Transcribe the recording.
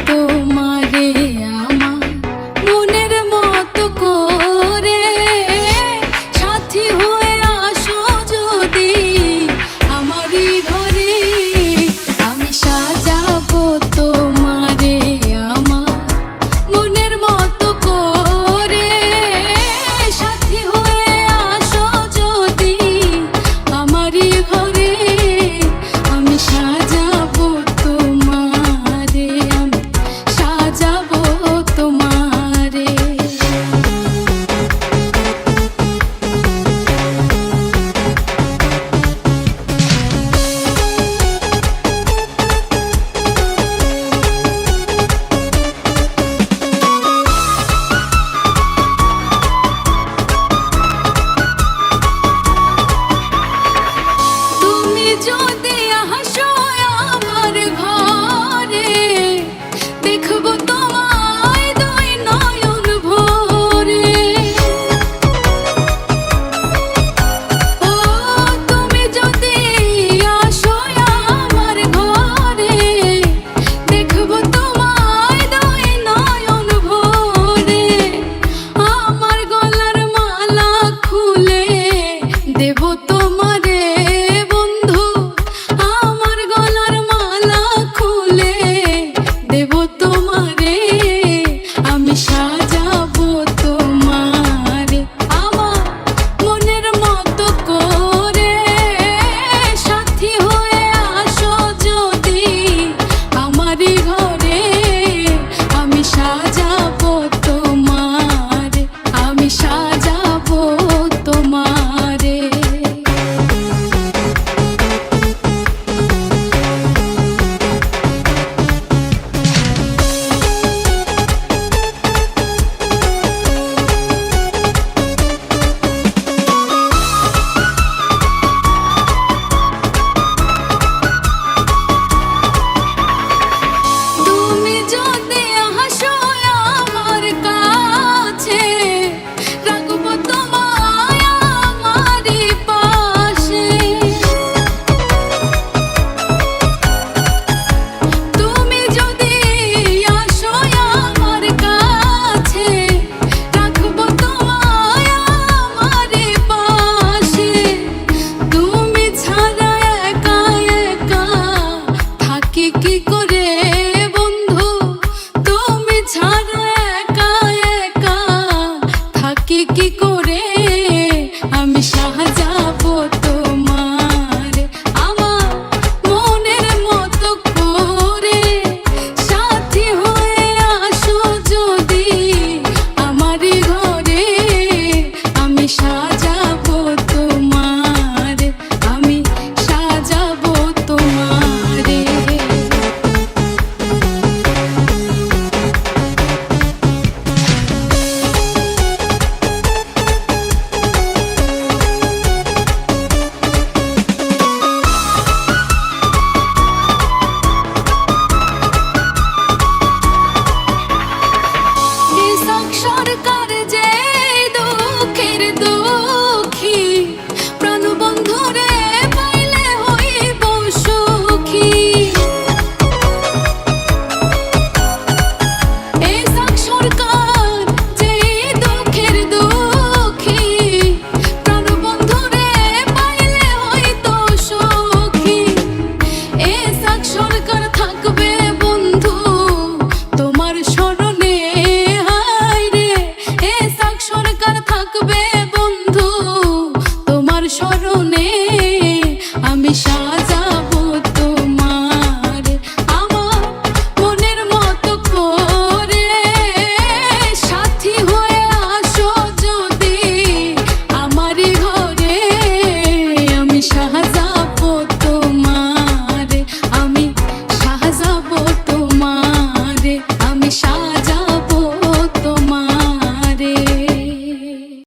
তোমারে আমার মনের মতো করে, সাথী হয়ে আসো যদি আমারই ঘরে। আমি সাজাবো তোমারে আমার মনের মতো করে, সাথী হয়ে আসো যদি আমারই ঘরে। আমি সাজাবো তোমারে, আমি সাজাবো তোমারে। তুমি যদি আসো আমার ঘরে, দেখবো তোমায় দুই নয়ন ভরে। ও তুমি যদি আসো আমার ঘরে, দেখবো তোমায় দুই নয়ন ভরে। আমার গলার মালা খুলে দেবো তোমারে বন্ধু, আমার গলার মালা খুলে দেবো তোমারে। আমি সাজাবো তোমারে আমার মনের মতো করে, সাথী হয়ে আসো যদি আমারই ঘরে। আমি সাজাবো তোমারে, আমি সাজাবো তোমারে। তুমি যদি আসো আমার কাছে, রাখবো তোমায় আমারই পাশে। তুমি যদি আসো আমার কাছে, রাখবো তোমায় আমারই পাশে। তুমি ছাড়া একা একা থাকি কি করে বন্ধু, তুমি ছাড়া একা একা থাকি কি করে। আমি সাজাবো তোমারে আমার মনের মতো করে, সাথী হয়ে আসো যদি আমারই ঘরে। আমি সাজাবো তোমারে, আমি সাজাবো তোমারে। ইসাক সরকার যে দুঃখের দুঃখী, প্রাণবন্ধুরে পাইলে হইব সুখী। ইসাক সরকার যে দুঃখের দুঃখী, প্রাণবন্ধুরে পাইলে হইতো সুখী। ইসাক সরকার থাকবে